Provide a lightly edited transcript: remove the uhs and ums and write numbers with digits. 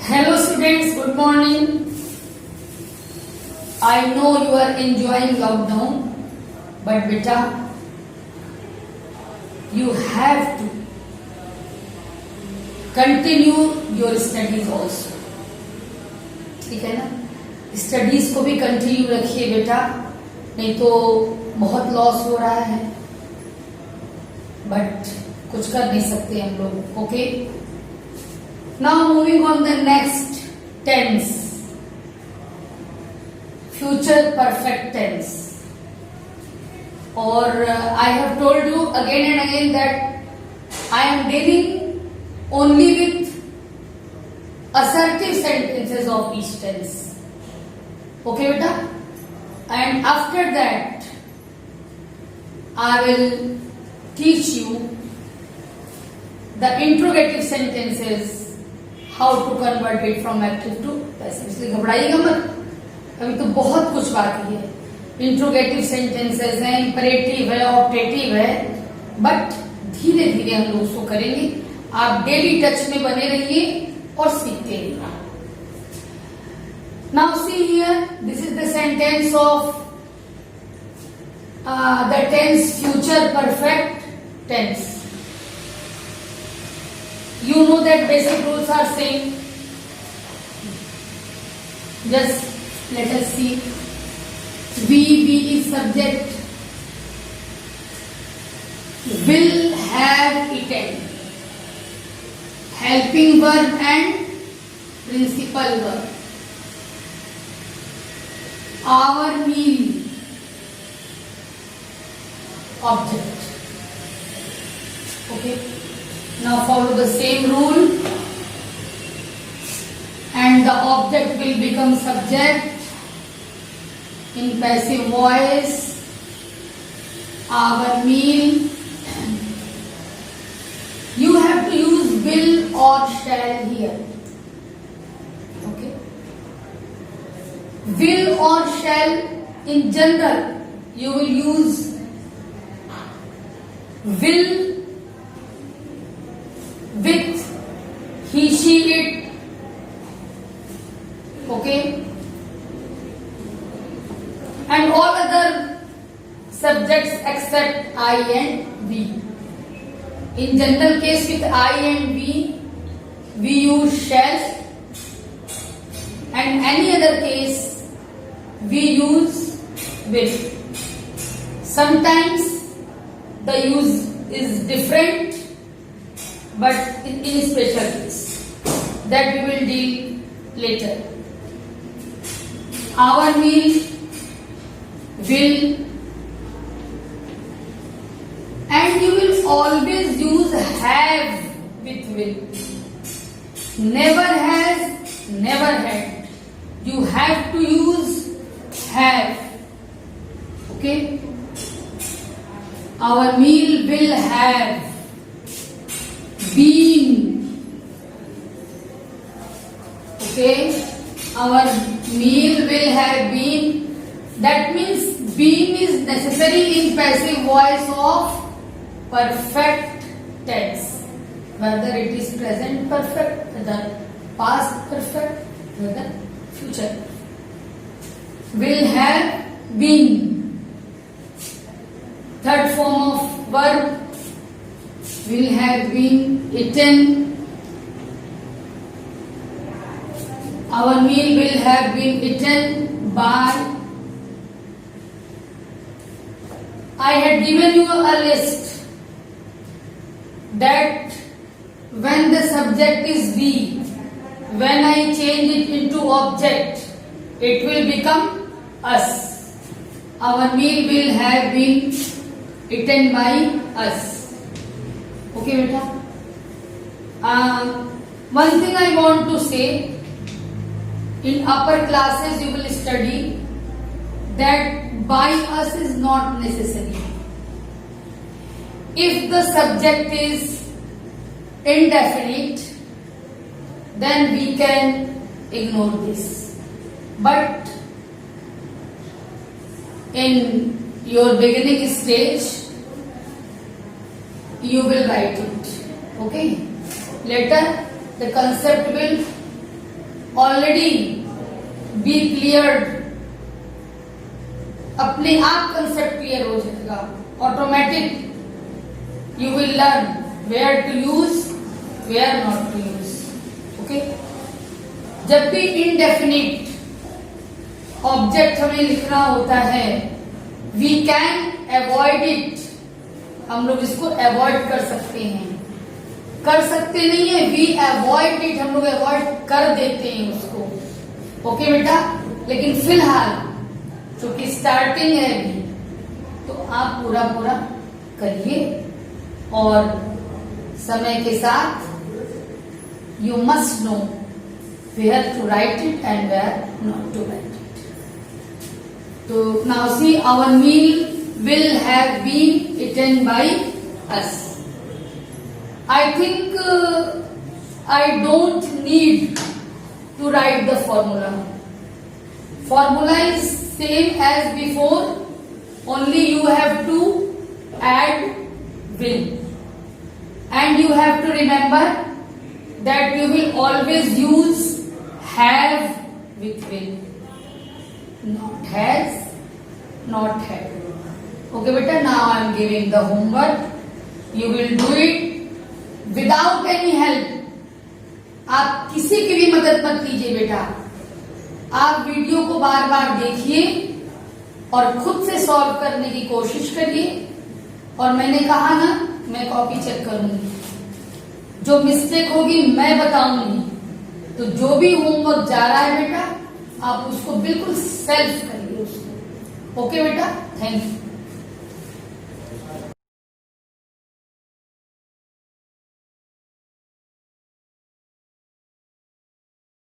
Hello students, good morning. I know you are enjoying lockdown, but beta, you have to continue your studies also. ठीक है ना? Studies को भी continue रखिए बेटा, नहीं तो बहुत लॉस हो रहा है, बट कुछ कर नहीं सकते हम लोग. Okay, now moving on the next tense, future perfect tense. और I have told you again and again that I am dealing only with assertive sentences of each tense. Okay beta, and after that I will teach you the interrogative sentences, how to convert it from active to passive. इसलिए घबराइएगा मत, अभी तो बहुत कुछ बाकी है. Interrogative sentences हैं, imperative है, ऑप्टेटिव है, बट धीरे धीरे हम लोग उसको करेंगे. आप डेली टच में बने रहिए और सीखते रहिए. Now see here, this is the sentence of the tense future perfect tense. You know that basic rules are same. Just let us see. We is subject. Will have eaten. Helping verb and principal verb. Our meal, object. Okay, now follow the same rule and the object will become subject in passive voice. Our meal. You have to use will or shall here. Okay, will or shall in general you will use will with he, she, it. Okay, and all other subjects except I and we. In general case with I and we use shall, and any other case we use will. Sometimes the use is different, but in special case that we will deal later. Our meal, will, and you will always use have with will. Never has, never had. You have to use have. Okay, our meal will have been. Okay, our meal will have been. That means been is necessary in passive voice of perfect tense, whether it is present perfect, whether past perfect, whether future. Will have been. Third form of verb, will have been eaten. Our meal will have been eaten by. I had given you a list that when the subject is we, when I change it into object, it will become us. Our meal will have been eaten by us. Okay, beta. One thing I want to say, in upper classes you will study that by us is not necessary. If the subject is indefinite, then we can ignore this. But in your beginning stage, you will write it. Okay? Later, the concept will already be cleared, अपने आप concept clear हो जाएगा, automatic you will learn where to use, where not to use. Okay, जब भी indefinite object हमें लिखना होता है, वी कैन अवॉइड इट, हम लोग इसको अवॉइड कर सकते हैं, कर सकते नहीं है, वी अवॉइड इट, हम लोग अवॉइड कर देते हैं उसको। ओके बेटा, लेकिन फिलहाल क्योंकि स्टार्टिंग है अभी, तो आप पूरा पूरा करिए और समय के साथ you must know where to write it and where not to write it. तो now see our meal will have been eaten by us. I think I don't need to write the formula. Formula is same as before, only you have to add will, and you have to remember that you will always use have with will, not has, not had. Okay beta, now I am giving the homework. You will do it without any help. आप किसी की भी मदद मत लीजिए बेटा, आप video को बार बार देखिए और खुद से सॉल्व करने की कोशिश करिए। और मैंने कहा ना, मैं कॉपी चेक करूंगी, जो मिस्टेक होगी मैं बताऊंगी। तो जो भी होमवर्क जा रहा है बेटा, आप उसको बिल्कुल सेल्फ करिए उसको। ओके बेटा, थैंक यू।